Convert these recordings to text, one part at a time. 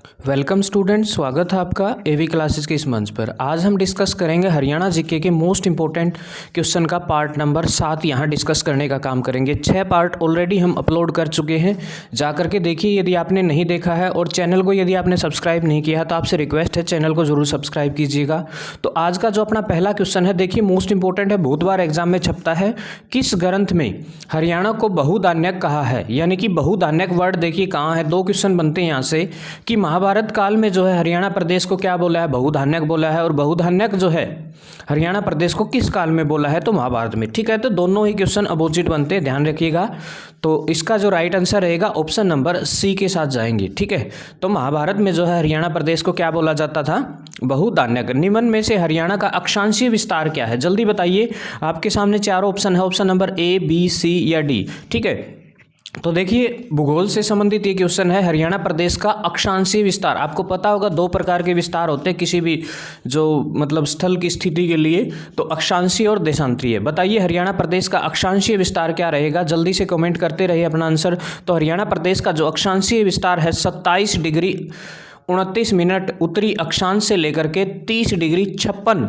Welcome student, स्वागत है आपका एवी क्लासेस के इस मंच पर। आज हम डिस्कस करेंगे हरियाणा जीके के मोस्ट इंपॉर्टेंट क्वेश्चन का पार्ट नंबर 7 यहाँ डिस्कस करने का काम करेंगे। 6 पार्ट ऑलरेडी हम अपलोड कर चुके हैं, जा करके देखिए यदि आपने नहीं देखा है। और चैनल को यदि आपने सब्सक्राइब नहीं किया है तो आपसे रिक्वेस्ट है चैनल को जरूर सब्सक्राइब कीजिएगा। तो आज का जो अपना पहला क्वेश्चन है, देखिए मोस्ट इंपॉर्टेंट है, बहुत बार एग्जाम में छपता है। किस ग्रंथ में हरियाणा को बहुधान्यक कहा है? यानी कि बहुधान्यक वर्ड देखिए कहाँ है। 2 क्वेश्चन बनते हैं यहाँ से कि महाभारत काल में जो है हरियाणा प्रदेश को क्या बोला है? बहुधान्यक बोला है। और बहुधान्यक जो है हरियाणा प्रदेश को किस काल में बोला है? तो महाभारत में। ठीक है, तो दोनों ही क्वेश्चन अपोजिट बनते हैं, ध्यान रखिएगा। तो इसका जो राइट आंसर रहेगा ऑप्शन नंबर सी के साथ जाएंगे। ठीक है, तो महाभारत में जो है हरियाणा प्रदेश को क्या बोला जाता था? बहुधान्यक। निम्न में से हरियाणा का अक्षांशीय विस्तार क्या है? जल्दी बताइए, आपके सामने 4 ऑप्शन है, ऑप्शन नंबर ए, बी, सी या डी। ठीक है, तो देखिए भूगोल से संबंधित ये क्वेश्चन है। हरियाणा प्रदेश का अक्षांशीय विस्तार, आपको पता होगा 2 प्रकार के विस्तार होते हैं किसी भी जो मतलब स्थल की स्थिति के लिए, तो अक्षांशीय और देशांतरीय। बताइए हरियाणा प्रदेश का अक्षांशीय विस्तार क्या रहेगा? जल्दी से कमेंट करते रहिए अपना आंसर। तो हरियाणा प्रदेश का जो अक्षांशीय विस्तार है 27 डिग्री 29 मिनट उत्तरी अक्षांश से लेकर के 30 डिग्री 56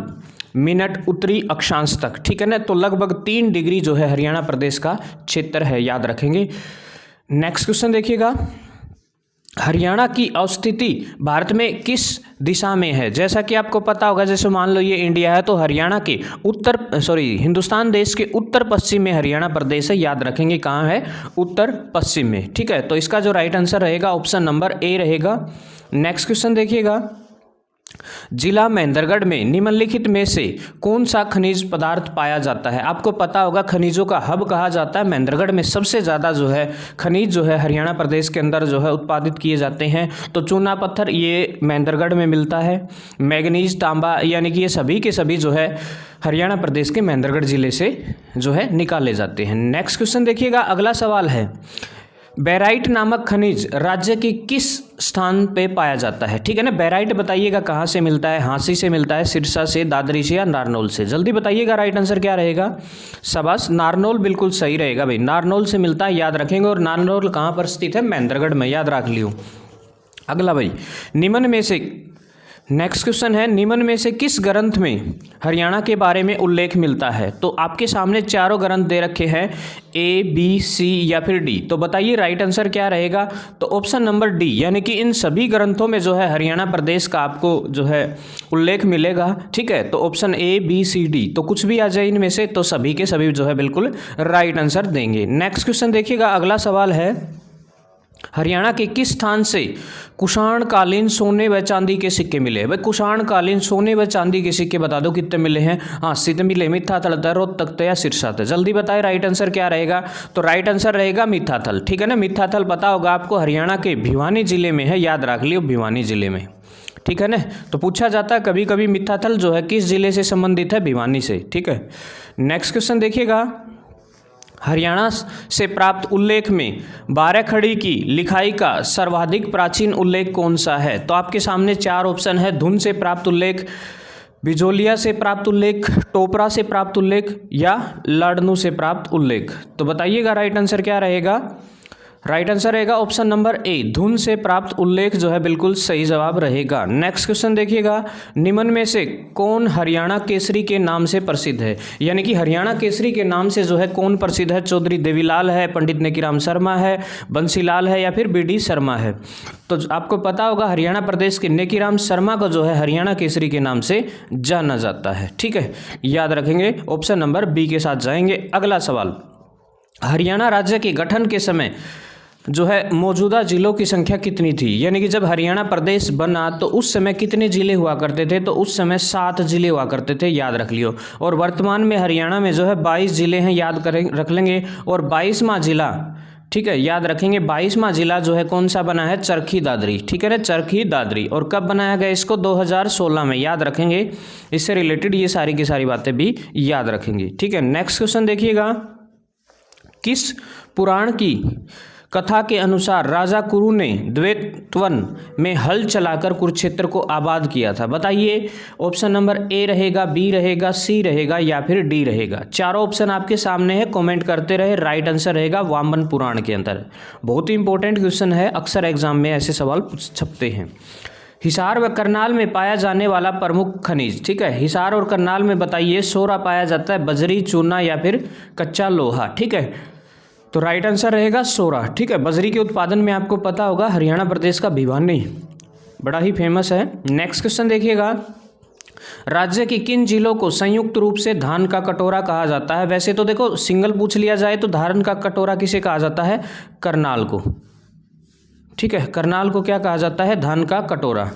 मिनट उत्तरी अक्षांश तक। ठीक है ना, तो लगभग 3 डिग्री जो है हरियाणा प्रदेश का क्षेत्र है, याद रखेंगे। नेक्स्ट क्वेश्चन देखिएगा, हरियाणा की अवस्थिति भारत में किस दिशा में है? जैसा कि आपको पता होगा, जैसे मान लो ये इंडिया है, तो हरियाणा के हिंदुस्तान देश के उत्तर पश्चिम में हरियाणा प्रदेश है, याद रखेंगे कहाँ है? उत्तर पश्चिम में। ठीक है, तो इसका जो राइट आंसर रहेगा ऑप्शन नंबर ए रहेगा। नेक्स्ट क्वेश्चन देखिएगा, जिला महेंद्रगढ़ में निम्नलिखित में से कौन सा खनिज पदार्थ पाया जाता है? आपको पता होगा खनिजों का हब कहा जाता है। महेंद्रगढ़ में सबसे ज़्यादा जो है खनिज जो है हरियाणा प्रदेश के अंदर जो है उत्पादित किए जाते हैं। तो चूना पत्थर ये महेंद्रगढ़ में मिलता है। मैग्नीज, तांबा, यानी कि ये सभी के सभी जो है हरियाणा प्रदेश के महेंद्रगढ़ जिले से जो है निकाले जाते हैं। नेक्स्ट क्वेश्चन देखिएगा, अगला सवाल है, बेराइट नामक खनिज राज्य के किस स्थान पे पाया जाता है? ठीक है ना, बेराइट बताइएगा कहाँ से मिलता है? हाँसी से मिलता है, सिरसा से, दादरी से या नारनौल से? जल्दी बताइएगा राइट आंसर क्या रहेगा। शाबाश, नारनौल बिल्कुल सही रहेगा भाई, नारनौल से मिलता है, याद रखेंगे। और नारनौल कहाँ पर स्थित है? महेंद्रगढ़ में, याद रख लियो। अगला भाई, निम्न में से नेक्स्ट क्वेश्चन है, निम्न में से किस ग्रंथ में हरियाणा के बारे में उल्लेख मिलता है? तो आपके सामने चारों ग्रंथ दे रखे हैं, ए, बी, सी या फिर डी। तो बताइए राइट आंसर क्या रहेगा? तो ऑप्शन नंबर डी, यानी कि इन सभी ग्रंथों में जो है हरियाणा प्रदेश का आपको जो है उल्लेख मिलेगा। ठीक है, तो option A, B, C, D, तो कुछ भी आ जाए इनमें से, तो सभी के सभी जो है बिल्कुल राइट आंसर देंगे। नेक्स्ट क्वेश्चन देखिएगा, अगला सवाल है, हरियाणा के किस स्थान से कुषाण कालीन सोने व चांदी के सिक्के मिले? भाई कुषाण कालीन सोने व चांदी के सिक्के बता दो कितने मिले हैं? हाँसी से मिले, मिथ्याथल, रोहतक या सिरसा। जल्दी बताएं राइट आंसर क्या रहेगा। तो राइट आंसर रहेगा मिथ्याथल। ठीक है ना, मिथ्याथल पता होगा आपको, हरियाणा के भिवानी जिले में है, याद रख लियो, भिवानी जिले में। ठीक है ना, तो पूछा जाता है कभी कभी मिथ्याथल जो है किस जिले से संबंधित है? भिवानी से। ठीक है, नेक्स्ट क्वेश्चन देखिएगा, हरियाणा से प्राप्त उल्लेख में 12 खड़ी की लिखाई का सर्वाधिक प्राचीन उल्लेख कौन सा है? तो आपके सामने 4 ऑप्शन है, धुन से प्राप्त उल्लेख, बिजोलिया से प्राप्त उल्लेख, टोपरा से प्राप्त उल्लेख या लाडनू से प्राप्त उल्लेख। तो बताइएगा राइट आंसर क्या रहेगा। राइट आंसर रहेगा ऑप्शन नंबर ए, धुन से प्राप्त उल्लेख जो है बिल्कुल सही जवाब रहेगा। नेक्स्ट क्वेश्चन देखिएगा, निम्न में से कौन हरियाणा केसरी के नाम से प्रसिद्ध है? यानी कि हरियाणा केसरी के नाम से जो है कौन प्रसिद्ध है? चौधरी देवीलाल है, पंडित नेकीराम शर्मा है, बंसीलाल है या फिर बीडी शर्मा है? तो आपको पता होगा हरियाणा प्रदेश के नेकीराम शर्मा को जो है हरियाणा केसरी के नाम से जाना जाता है। ठीक है, याद रखेंगे, ऑप्शन नंबर बी के साथ जाएंगे। अगला सवाल, हरियाणा राज्य के गठन के समय जो है मौजूदा जिलों की संख्या कितनी थी? यानी कि जब हरियाणा प्रदेश बना तो उस समय कितने जिले हुआ करते थे? तो उस समय 7 जिले हुआ करते थे, याद रख लियो। और वर्तमान में हरियाणा में जो है 22 जिले हैं, याद करें रख लेंगे। और 22वां जिला, ठीक है, याद रखेंगे, 22वां जिला जो है कौन सा बना है? चरखी दादरी। ठीक है ना, चरखी दादरी। और कब बनाया गया इसको? 2016 में, याद रखेंगे। इससे रिलेटेड ये सारी की सारी बातें भी याद रखेंगे। ठीक है, नेक्स्ट क्वेश्चन देखिएगा, किस पुराण की कथा के अनुसार राजा कुरु ने द्वैतवन में हल चलाकर कुरुक्षेत्र को आबाद किया था? बताइए, ऑप्शन नंबर ए रहेगा, बी रहेगा, सी रहेगा या फिर डी रहेगा। चारों ऑप्शन आपके सामने है, कमेंट करते रहे। राइट आंसर रहेगा वामन पुराण के अंदर। बहुत ही इंपॉर्टेंट क्वेश्चन है, अक्सर एग्जाम में ऐसे सवाल छपते हैं। हिसार व करनाल में पाया जाने वाला प्रमुख खनिज, ठीक है, हिसार और करनाल में बताइए सोरा पाया जाता है, बजरी, चूना या फिर कच्चा लोहा, ठीक है। तो राइट आंसर रहेगा सोरा, ठीक है। बजरी के उत्पादन में आपको पता होगा हरियाणा प्रदेश का भिवानी बड़ा ही फेमस है। नेक्स्ट क्वेश्चन देखिएगा, राज्य की किन जिलों को संयुक्त रूप से धान का कटोरा कहा जाता है? वैसे तो देखो सिंगल पूछ लिया जाए तो धान का कटोरा किसे कहा जाता है? करनाल को, ठीक है, करनाल को क्या कहा जाता है? धान का कटोरा।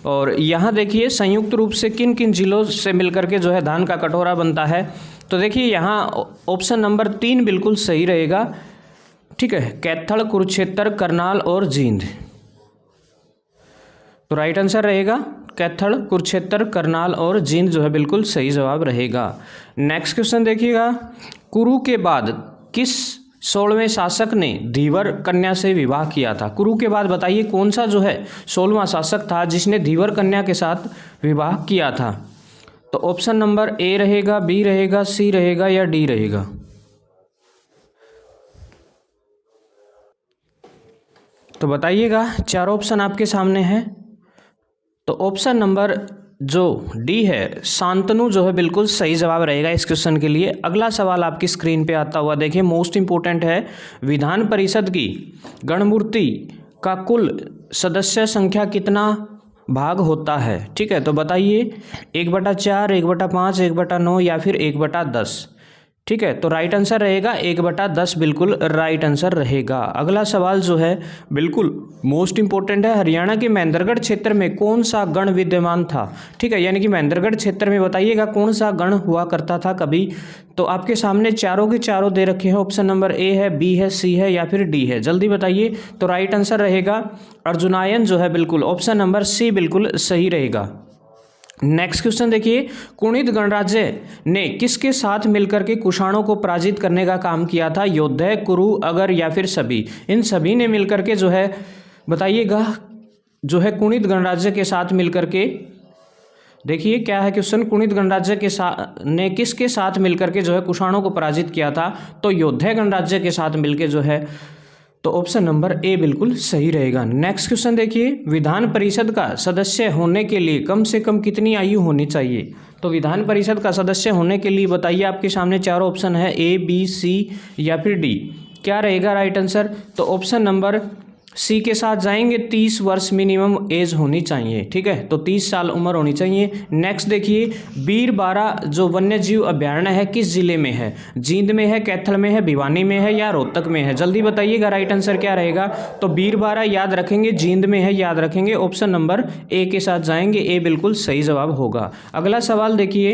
और यहाँ देखिए संयुक्त रूप से किन किन जिलों से मिलकर के जो है धान का कटोरा बनता है, तो देखिए यहाँ ऑप्शन नंबर 3 बिल्कुल सही रहेगा, ठीक है, कैथल, कुरुक्षेत्र, करनाल और जींद। तो राइट आंसर रहेगा कैथल, कुरुक्षेत्र, करनाल और जींद जो है बिल्कुल सही जवाब रहेगा। नेक्स्ट क्वेश्चन देखिएगा, कुरु के बाद किस 16वें शासक ने धीवर कन्या से विवाह किया था? कुरु के बाद बताइए कौन सा जो है 16वां शासक था जिसने धीवर कन्या के साथ विवाह किया था? तो ऑप्शन नंबर ए रहेगा, बी रहेगा, सी रहेगा या डी रहेगा। तो बताइएगा, चारों ऑप्शन आपके सामने हैं। तो ऑप्शन नंबर जो डी है शांतनु जो है बिल्कुल सही जवाब रहेगा इस क्वेश्चन के लिए। अगला सवाल आपकी स्क्रीन पे आता हुआ देखिए, मोस्ट इंपोर्टेंट है, विधान परिषद की गणमूर्ति का कुल सदस्य संख्या कितना भाग होता है? ठीक है, तो बताइए 1/4, 1/5, 1/9 या फिर 1/10। ठीक है, तो राइट आंसर रहेगा 1/10 बिल्कुल राइट आंसर रहेगा। अगला सवाल जो है बिल्कुल मोस्ट इंपॉर्टेंट है, हरियाणा के महेंद्रगढ़ क्षेत्र में कौन सा गण विद्यमान था? ठीक है, यानी कि महेंद्रगढ़ क्षेत्र में बताइएगा कौन सा गण हुआ करता था कभी? तो आपके सामने चारों के चारों दे रखे हैं, ऑप्शन नंबर ए है, बी है, सी है या फिर डी है, जल्दी बताइए। तो राइट आंसर रहेगा अर्जुनायन जो है बिल्कुल ऑप्शन नंबर सी बिल्कुल सही रहेगा। नेक्स्ट क्वेश्चन देखिए, कुणित गणराज्य ने किसके साथ मिलकर के कुषाणों को पराजित करने का काम किया था? योद्धे, कुरु, अगर या फिर सभी? इन सभी ने मिलकर के जो है बताइएगा जो है कुणित गणराज्य के साथ मिलकर के, देखिए क्या है क्वेश्चन, कुणित गणराज्य के साथ ने किसके साथ मिलकर के जो है कुषाणों को पराजित किया था? तो योद्धे गणराज्य के साथ मिलकर जो है, तो ऑप्शन नंबर ए बिल्कुल सही रहेगा। नेक्स्ट क्वेश्चन देखिए, विधान परिषद का सदस्य होने के लिए कम से कम कितनी आयु होनी चाहिए? तो विधान परिषद का सदस्य होने के लिए बताइए, आपके सामने चारों ऑप्शन है, ए, बी, सी या फिर डी। क्या रहेगा राइट आंसर? तो ऑप्शन नंबर सी के साथ जाएंगे, 30 वर्ष मिनिमम एज होनी चाहिए। ठीक है, तो 30 साल उम्र होनी चाहिए। नेक्स्ट देखिए, बीरबारा जो वन्य जीव अभ्यारण्य है किस जिले में है? जींद में है, कैथल में है, भिवानी में है या रोहतक में है? जल्दी बताइएगा राइट आंसर क्या रहेगा। तो बीरबारा याद रखेंगे, जींद में है याद रखेंगे, ऑप्शन नंबर ए के साथ जाएंगे, ए बिल्कुल सही जवाब होगा। अगला सवाल देखिए,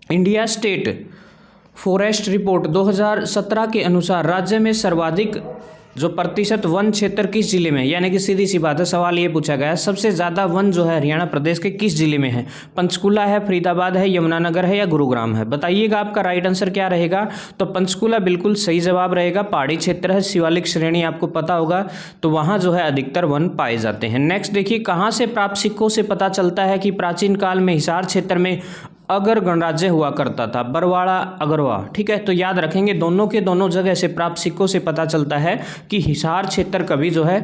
इंडिया स्टेट फॉरेस्ट रिपोर्ट 2017 के अनुसार राज्य में सर्वाधिक जो प्रतिशत वन क्षेत्र किस जिले में? यानी कि सीधी सी बात है, सवाल ये पूछा गया है सबसे ज़्यादा वन जो है हरियाणा प्रदेश के किस जिले में है? पंचकुला है, फरीदाबाद है, यमुनानगर है या गुरुग्राम है? बताइएगा आपका राइट आंसर क्या रहेगा। तो पंचकुला बिल्कुल सही जवाब रहेगा, पहाड़ी क्षेत्र है, शिवालिक श्रेणी आपको पता होगा, तो वहाँ जो है अधिकतर वन पाए जाते हैं। नेक्स्ट देखिए, कहाँ से प्राप्त सिक्कों से पता चलता है कि प्राचीन काल में हिसार क्षेत्र में अगर गणराज्य हुआ करता था? बरवाड़ा, अगरवा। ठीक है, तो याद रखेंगे दोनों के दोनों जगह से प्राप्त सिक्कों से पता चलता है कि हिसार क्षेत्र कभी जो है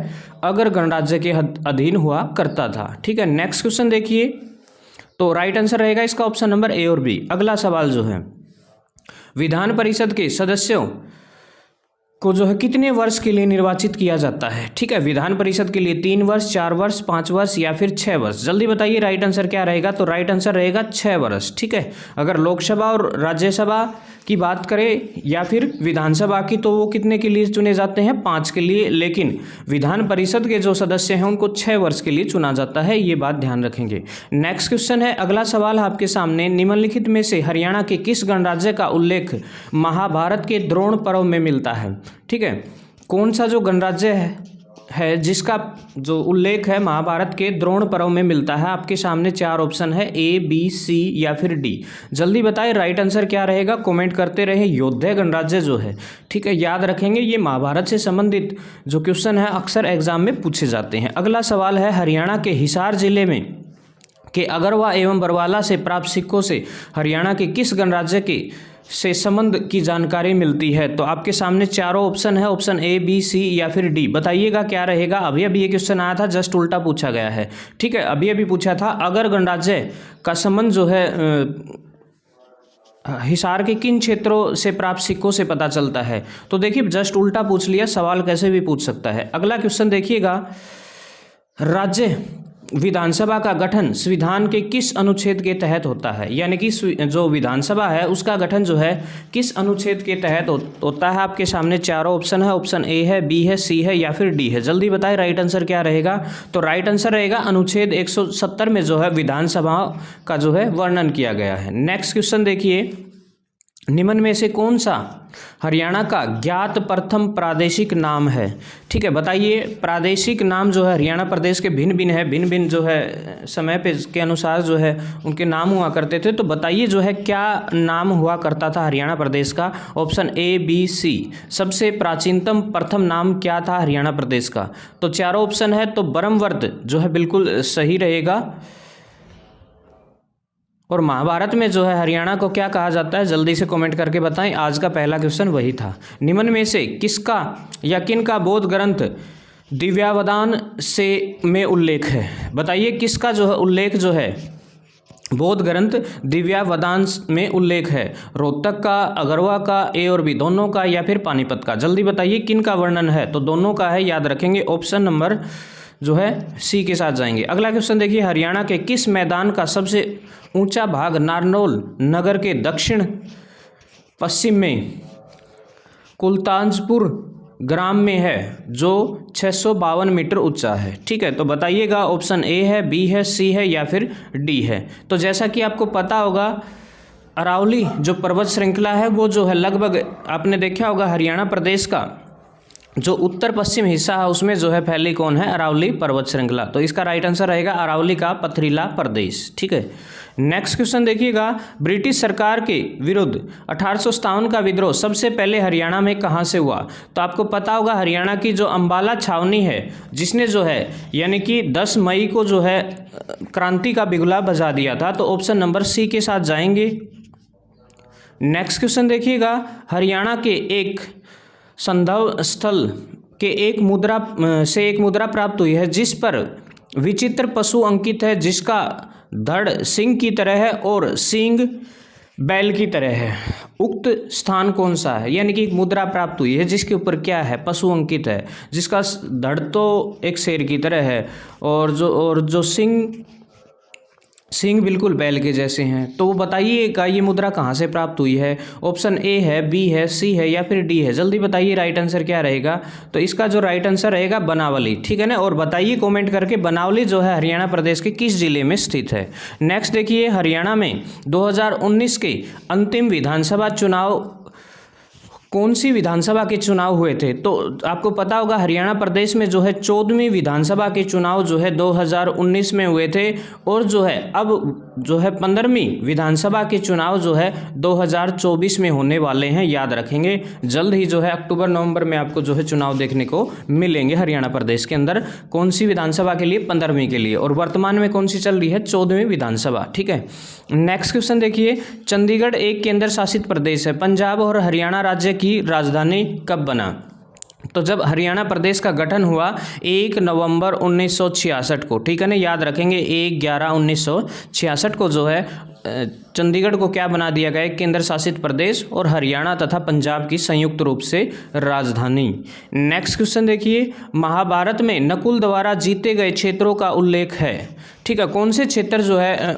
अगर गणराज्य के अधीन हुआ करता था। ठीक है, नेक्स्ट क्वेश्चन देखिए, तो राइट आंसर रहेगा इसका ऑप्शन नंबर ए और बी। अगला सवाल जो है, विधान परिषद के सदस्यों को जो है कितने वर्ष के लिए निर्वाचित किया जाता है? ठीक है, विधान परिषद के लिए 3 वर्ष, 4 वर्ष, 5 वर्ष या फिर 6 वर्ष? जल्दी बताइए राइट आंसर क्या रहेगा। तो राइट आंसर रहेगा 6 वर्ष। ठीक है, अगर लोकसभा और राज्यसभा की बात करें या फिर विधानसभा की तो वो कितने के लिए चुने जाते हैं? 5 के लिए, लेकिन विधान परिषद के जो सदस्य हैं उनको 6 वर्ष के लिए चुना जाता है, ये बात ध्यान रखेंगे। नेक्स्ट क्वेश्चन है, अगला सवाल आपके सामने, निम्नलिखित में से हरियाणा के किस गणराज्य का उल्लेख महाभारत के द्रोण पर्व में मिलता है? ठीक है, कौन सा जो गणराज्य है जिसका जो उल्लेख है महाभारत के द्रोण पर्व में मिलता है? आपके सामने 4 ऑप्शन है, ए, बी, सी या फिर डी। जल्दी बताएं राइट आंसर क्या रहेगा, कमेंट करते रहें। योद्धा गणराज्य जो है, ठीक है, याद रखेंगे ये महाभारत से संबंधित जो क्वेश्चन है अक्सर एग्जाम में पूछे जाते हैं। अगला सवाल है, हरियाणा के हिसार जिले में के अगरवा एवं बरवाला से प्राप्त सिक्कों से हरियाणा के किस गणराज्य के से संबंध की जानकारी मिलती है? तो आपके सामने चारों ऑप्शन है, ऑप्शन ए, बी, सी या फिर डी। बताइएगा क्या रहेगा। अभी अभी ये क्वेश्चन आया था, जस्ट उल्टा पूछा गया है, ठीक है। अभी अभी पूछा था अगर गणराज्य का संबंध जो है हिसार के किन क्षेत्रों से प्राप्त सिक्कों से पता चलता है? तो देखिए जस्ट उल्टा पूछ लिया, सवाल कैसे भी पूछ सकता है। अगला क्वेश्चन देखिएगा, राज्य विधानसभा का गठन संविधान के किस अनुच्छेद के तहत होता है? यानी कि जो विधानसभा है उसका गठन जो है किस अनुच्छेद के तहत होता है? आपके सामने चारों ऑप्शन है, ऑप्शन ए है, बी है, सी है या फिर डी है। जल्दी बताएं राइट आंसर क्या रहेगा। तो राइट आंसर रहेगा अनुच्छेद 170 में जो है विधानसभा का जो है वर्णन किया गया है। नेक्स्ट क्वेश्चन देखिए, निम्न में से कौन सा हरियाणा का ज्ञात प्रथम प्रादेशिक नाम है? ठीक है, बताइए। प्रादेशिक नाम जो है हरियाणा प्रदेश के भिन्न भिन्न है, भिन्न भिन्न जो है समय पे के अनुसार जो है उनके नाम हुआ करते थे। तो बताइए जो है क्या नाम हुआ करता था हरियाणा प्रदेश का? ऑप्शन ए, बी, सी। सबसे प्राचीनतम प्रथम नाम क्या था हरियाणा प्रदेश का? तो चारों ऑप्शन है, तो ब्रह्मवर्त जो है बिल्कुल सही रहेगा। और महाभारत में जो है हरियाणा को क्या कहा जाता है? जल्दी से कमेंट करके बताएं। आज का पहला क्वेश्चन वही था। निम्न में से किसका या किन का बौद्ध ग्रंथ दिव्यावदान से में उल्लेख है? बताइए किसका जो है उल्लेख जो है बौद्ध ग्रंथ दिव्यावदान में उल्लेख है? रोहतक का, अगरवा का, ए और बी दोनों का या फिर पानीपत का? जल्दी बताइए किन का वर्णन है? तो दोनों का है, याद रखेंगे। ऑप्शन नंबर जो है सी के साथ जाएंगे। अगला क्वेश्चन देखिए, हरियाणा के किस मैदान का सबसे ऊंचा भाग नारनौल नगर के दक्षिण पश्चिम में कुलतानपुर ग्राम में है जो 652 मीटर ऊंचा है? ठीक है, तो बताइएगा ऑप्शन ए है, बी है, सी है या फिर डी है। तो जैसा कि आपको पता होगा अरावली जो पर्वत श्रृंखला है वो जो है लगभग आपने देखा होगा हरियाणा प्रदेश का जो उत्तर पश्चिम हिस्सा है उसमें जो है फैली कौन है? अरावली पर्वत श्रृंखला। तो इसका राइट आंसर रहेगा अरावली का पथरीला प्रदेश। ठीक है, नेक्स्ट क्वेश्चन देखिएगा, ब्रिटिश सरकार के विरुद्ध 1857 का विद्रोह सबसे पहले हरियाणा में कहां से हुआ? तो आपको पता होगा हरियाणा की जो अंबाला छावनी है जिसने जो है यानी कि 10 मई को जो है क्रांति का बिगुला बजा दिया था। तो ऑप्शन नंबर सी के साथ जाएंगे। नेक्स्ट क्वेश्चन देखिएगा, हरियाणा के एक संदर्भ स्थल के एक मुद्रा प्राप्त हुई है जिस पर विचित्र पशु अंकित है जिसका धड़ सिंह की तरह है और सींग बैल की तरह है। उक्त स्थान कौन सा है? यानी कि एक मुद्रा प्राप्त हुई है जिसके ऊपर क्या है? पशु अंकित है जिसका धड़ तो एक शेर की तरह है और जो सिंह बिल्कुल बैल के जैसे हैं। तो बताइएगा ये मुद्रा कहाँ से प्राप्त हुई है? ऑप्शन ए है, बी है, सी है या फिर डी है। जल्दी बताइए राइट आंसर क्या रहेगा। तो इसका जो राइट आंसर रहेगा बनावली। ठीक है ना, और बताइए कमेंट करके बनावली जो है हरियाणा प्रदेश के किस जिले में स्थित है। नेक्स्ट देखिए, हरियाणा में 2019 के अंतिम विधानसभा चुनाव कौन सी विधानसभा के चुनाव हुए थे? तो आपको पता होगा हरियाणा प्रदेश में जो है 14वीं विधानसभा के चुनाव जो है 2019 में हुए थे और जो है अब जो है 15वीं विधानसभा के चुनाव जो है 2024 में होने वाले हैं। याद रखेंगे जल्द ही जो है अक्टूबर नवंबर में आपको जो है चुनाव देखने को मिलेंगे हरियाणा प्रदेश के अंदर। कौन सी विधानसभा के लिए? 15वीं के लिए। और वर्तमान में कौन सी चल रही है? 14वीं विधानसभा। ठीक है, नेक्स्ट क्वेश्चन देखिए, चंडीगढ़ एक केंद्र शासित प्रदेश है, पंजाब और हरियाणा राज्य की राजधानी कब बना? तो जब हरियाणा प्रदेश का गठन हुआ 1 नवंबर 1966 को। ठीक है ना, याद रखेंगे 1/11/1966 को जो है चंडीगढ़ को क्या बना दिया गया? केंद्र शासित प्रदेश और हरियाणा तथा पंजाब की संयुक्त रूप से राजधानी। नेक्स्ट क्वेश्चन देखिए, महाभारत में नकुल द्वारा जीते गए क्षेत्रों का उल्लेख है। ठीक है, कौन से क्षेत्र जो है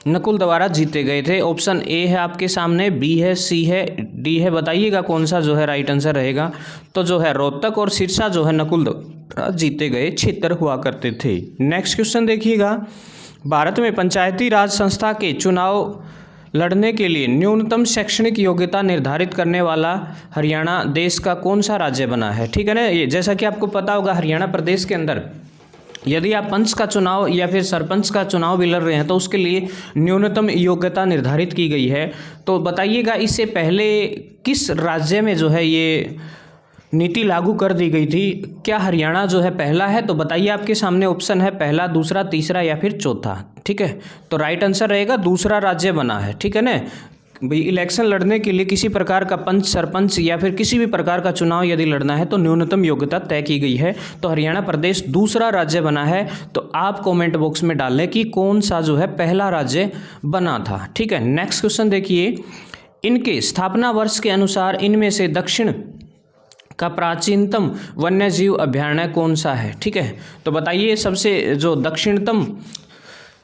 नकुल द्वारा जीते गए थे? ऑप्शन ए है आपके सामने, बी है, सी है, डी है। बताइएगा कौन सा जो है राइट आंसर रहेगा। तो जो है रोहतक और सिरसा जो है नकुल द्वारा जीते गए क्षेत्र हुआ करते थे। नेक्स्ट क्वेश्चन देखिएगा, भारत में पंचायती राज संस्था के चुनाव लड़ने के लिए न्यूनतम शैक्षणिक योग्यता निर्धारित करने वाला हरियाणा देश का कौन सा राज्य बना है। ठीक है ना, ये जैसा कि आपको पता होगा हरियाणा प्रदेश के अंदर यदि आप पंच का चुनाव या फिर सरपंच का चुनाव भी लड़ रहे हैं तो उसके लिए न्यूनतम योग्यता निर्धारित की गई है। तो बताइएगा इससे पहले किस राज्य में जो है ये नीति लागू कर दी गई थी। क्या हरियाणा जो है पहला है? तो बताइए, आपके सामने ऑप्शन है पहला, दूसरा, तीसरा या फिर चौथा। ठीक है, तो राइट आंसर रहेगा दूसरा राज्य बना है। ठीक है ना भाई, इलेक्शन लड़ने के लिए किसी प्रकार का पंच, सरपंच या फिर किसी भी प्रकार का चुनाव यदि लड़ना है तो न्यूनतम योग्यता तय की गई है। तो हरियाणा प्रदेश दूसरा राज्य बना है। तो आप कमेंट बॉक्स में डाल लें कि कौन सा जो है पहला राज्य बना था। ठीक है, नेक्स्ट क्वेश्चन देखिए, इनके स्थापना वर्ष के अनुसार इनमें से दक्षिण का प्राचीनतम वन्यजीव अभयारण्य कौन सा है। ठीक है, तो बताइए सबसे जो दक्षिणतम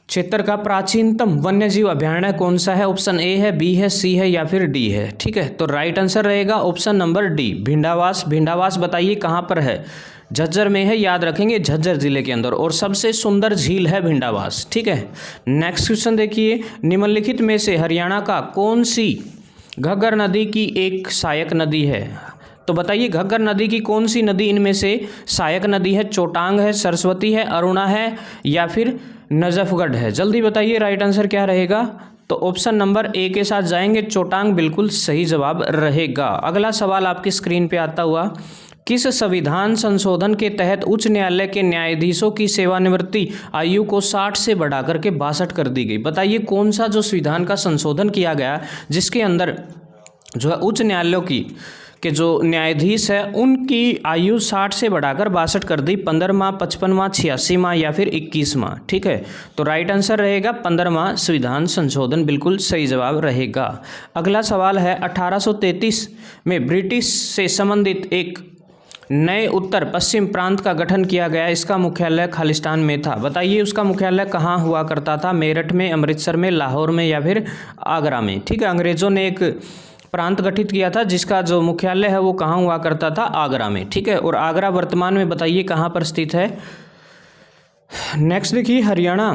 क्षेत्र का प्राचीनतम वन्यजीव अभयारण्य कौन सा है। ऑप्शन ए है, बी है, सी है या फिर डी है। ठीक है, तो राइट आंसर रहेगा option number D, Bhindawas. Bhindawas बताइए कहाँ पर है? झज्जर में है, याद रखेंगे, झज्जर जिले के अंदर, और सबसे सुंदर झील है भिंडावास। ठीक है, नेक्स्ट क्वेश्चन देखिए, निम्नलिखित में से हरियाणा का कौन सी घग्गर नदी की एक सहायक नदी है। तो बताइए घग्गर नदी की कौन सी नदी इनमें से सहायक नदी है? चोटांग है, सरस्वती है, अरुणा है या फिर नजफगढ़ है। जल्दी बताइए राइट आंसर क्या रहेगा। तो ऑप्शन नंबर ए के साथ जाएंगे, चोटांग बिल्कुल सही जवाब रहेगा। अगला सवाल आपकी स्क्रीन पे आता हुआ, किस संविधान संशोधन के तहत उच्च न्यायालय के न्यायाधीशों की सेवानिवृत्ति आयु को 60 से बढ़ाकर के 62 कर दी गई। बताइए कौन सा जो संविधान का संशोधन किया गया जिसके अंदर जो है उच्च न्यायालयों की के जो न्यायाधीश है उनकी आयु 60 से बढ़ाकर 62 कर दी। 15वां, 55वां, 86वां या फिर 21वां। ठीक है, तो राइट आंसर रहेगा 15वां संविधान संशोधन, बिल्कुल सही जवाब रहेगा। अगला सवाल है, 1833 में ब्रिटिश से संबंधित एक नए उत्तर पश्चिम प्रांत का गठन किया गया। इसका मुख्यालय खालिस्तान में था। बताइए उसका मुख्यालय कहाँ हुआ करता था? मेरठ में, अमृतसर में, लाहौर में या फिर आगरा में। ठीक है, अंग्रेजों ने एक प्रांत गठित किया था जिसका जो मुख्यालय है वो कहाँ हुआ करता था? आगरा में। ठीक है, और आगरा वर्तमान में बताइए कहाँ पर स्थित है। नेक्स्ट देखिए, हरियाणा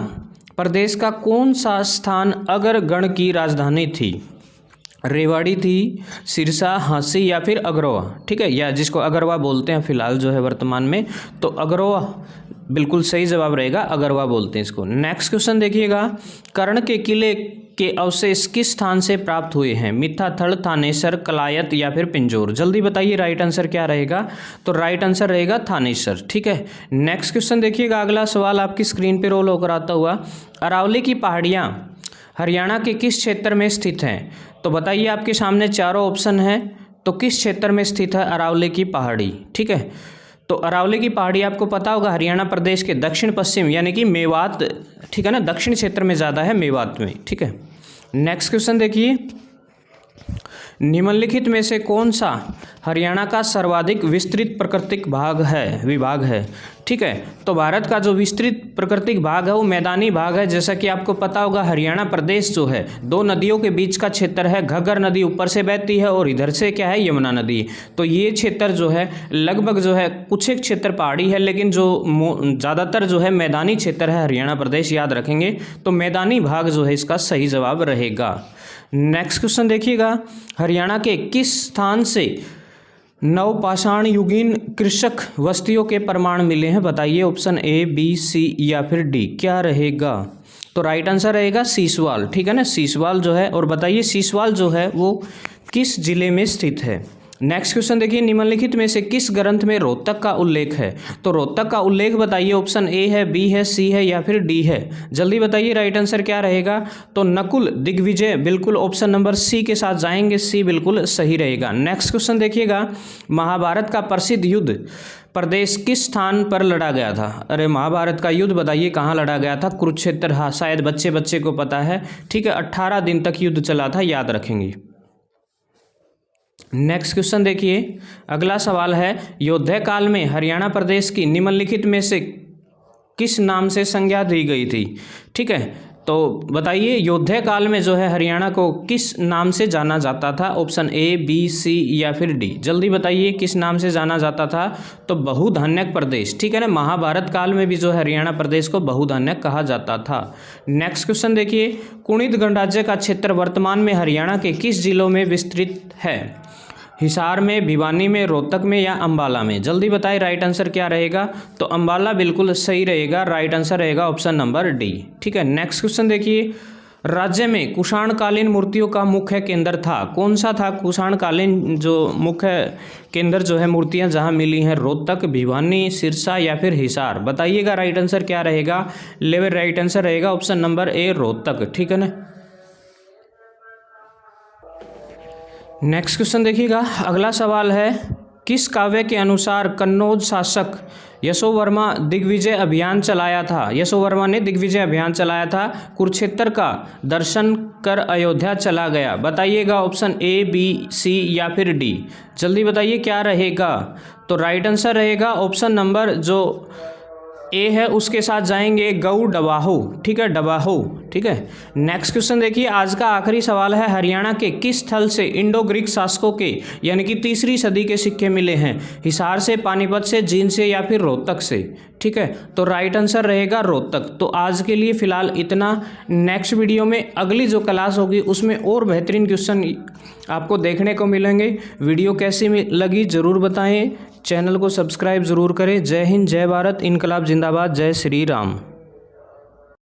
प्रदेश का कौन सा स्थान अगरगढ़ की राजधानी थी? रेवाड़ी थी, सिरसा, हांसी या फिर अगरवा। ठीक है, या जिसको अगरवा बोलते हैं फिलहाल जो है वर्तमान में, तो अगरवा बिल्कुल सही जवाब रहेगा, अगरवा बोलते हैं इसको। नेक्स्ट क्वेश्चन देखिएगा, कर्ण के किले के अवशेष किस स्थान से प्राप्त हुए हैं? मिथ्याथल, थानेसर, कलायत या फिर पिंजौर। जल्दी बताइए राइट आंसर क्या रहेगा। तो राइट आंसर रहेगा थानेसर। ठीक है, नेक्स्ट क्वेश्चन देखिएगा, अगला सवाल आपकी स्क्रीन पे रोल होकर आता हुआ, अरावली की पहाड़ियाँ हरियाणा के किस क्षेत्र में स्थित हैं? तो बताइए, आपके सामने चारों ऑप्शन हैं, तो किस क्षेत्र में स्थित है अरावली की पहाड़ी? ठीक है, तो अरावली की पहाड़ी आपको पता होगा हरियाणा प्रदेश के दक्षिण पश्चिम यानी कि मेवात, ठीक है ना, दक्षिण क्षेत्र में ज़्यादा है, मेवात में। ठीक है, नेक्स्ट क्वेश्चन देखिए, निम्नलिखित में से कौन सा हरियाणा का सर्वाधिक विस्तृत प्राकृतिक विभाग है? ठीक है, तो भारत का जो विस्तृत प्राकृतिक भाग है वो मैदानी भाग है। जैसा कि आपको पता होगा हरियाणा प्रदेश जो है दो नदियों के बीच का क्षेत्र है। घग्गर नदी ऊपर से बहती है और इधर से क्या है, यमुना नदी। तो ये क्षेत्र जो है लगभग जो है कुछ एक क्षेत्र पहाड़ी है, लेकिन जो ज़्यादातर जो है मैदानी क्षेत्र है हरियाणा प्रदेश, याद रखेंगे। तो मैदानी भाग जो है इसका सही जवाब रहेगा। नेक्स्ट क्वेश्चन देखिएगा, हरियाणा के किस स्थान से नवपाषाण युगीन कृषक बस्तियों के प्रमाण मिले हैं? बताइए ऑप्शन ए, बी, सी या फिर डी क्या रहेगा। तो राइट आंसर रहेगा सीसवाल। ठीक है ना, सीसवाल जो है, और बताइए सीसवाल जो है वो किस जिले में स्थित है। नेक्स्ट क्वेश्चन देखिए, निम्नलिखित में से किस ग्रंथ में रोहतक का उल्लेख है? तो रोहतक का उल्लेख बताइए, ऑप्शन ए है, बी है, सी है या फिर डी है। जल्दी बताइए राइट आंसर क्या रहेगा। तो नकुल दिग्विजय, बिल्कुल ऑप्शन नंबर सी के साथ जाएंगे, सी बिल्कुल सही रहेगा। नेक्स्ट क्वेश्चन देखिएगा, महाभारत का प्रसिद्ध युद्ध प्रदेश किस स्थान पर लड़ा गया था? अरे महाभारत का युद्ध बताइए कहाँ लड़ा गया था? कुरुक्षेत्र। हाँ, शायद बच्चे को पता है। ठीक है, 18 दिन तक युद्ध चला था, याद रखेंगे। नेक्स्ट क्वेश्चन देखिए, अगला सवाल है, योद्धा काल में हरियाणा प्रदेश की निम्नलिखित में से किस नाम से संज्ञा दी गई थी? ठीक है, तो बताइए योद्धा काल में जो है हरियाणा को किस नाम से जाना जाता था? ऑप्शन ए, बी, सी या फिर डी। जल्दी बताइए किस नाम से जाना जाता था? तो बहुधान्यक प्रदेश, ठीक है ना। महाभारत काल में भी जो है हरियाणा प्रदेश को बहुधान्यक कहा जाता था। नेक्स्ट क्वेश्चन देखिए, कुणित गणराज्य का क्षेत्र वर्तमान में हरियाणा के किस जिलों में विस्तृत है? हिसार में, भिवानी में, रोहतक में या अंबाला में? जल्दी बताइए राइट आंसर क्या रहेगा? तो अंबाला बिल्कुल सही रहेगा, राइट आंसर रहेगा ऑप्शन नंबर डी, ठीक है। नेक्स्ट क्वेश्चन देखिए, राज्य में कुषाणकालीन मूर्तियों का मुख्य केंद्र था, कौन सा था कुषाणकालीन जो मुख्य केंद्र जो है मूर्तियां जहां मिली हैं? रोहतक, भिवानी, सिरसा या फिर हिसार? बताइएगा राइट आंसर क्या रहेगा? लेवल राइट आंसर रहेगा ऑप्शन नंबर ए, रोहतक, ठीक है ना। नेक्स्ट क्वेश्चन देखिएगा, अगला सवाल है, किस काव्य के अनुसार कन्नौज शासक यशोवर्मा दिग्विजय अभियान चलाया था? यशोवर्मा ने दिग्विजय अभियान चलाया था, कुरुक्षेत्र का दर्शन कर अयोध्या चला गया। बताइएगा ऑप्शन ए, बी, सी या फिर डी। जल्दी बताइए क्या रहेगा? तो राइट आंसर रहेगा ऑप्शन नंबर जो ए है उसके साथ जाएंगे गऊ डबाहो, ठीक है, डबाहो, ठीक है। नेक्स्ट क्वेश्चन देखिए, आज का आखिरी सवाल है, हरियाणा के किस स्थल से इंडो ग्रीक शासकों के यानी कि 3री सदी के सिक्के मिले हैं? हिसार से, पानीपत से, जींद से या फिर रोहतक से? ठीक है, तो राइट आंसर रहेगा रोहतक। तो आज के लिए फिलहाल इतना। नेक्स्ट वीडियो में अगली जो क्लास होगी उसमें और बेहतरीन क्वेश्चन आपको देखने को मिलेंगे। वीडियो कैसी लगी ज़रूर बताएं, चैनल को सब्सक्राइब ज़रूर करें। जय हिंद, जय भारत, इनकलाब जिंदाबाद, जय श्री राम।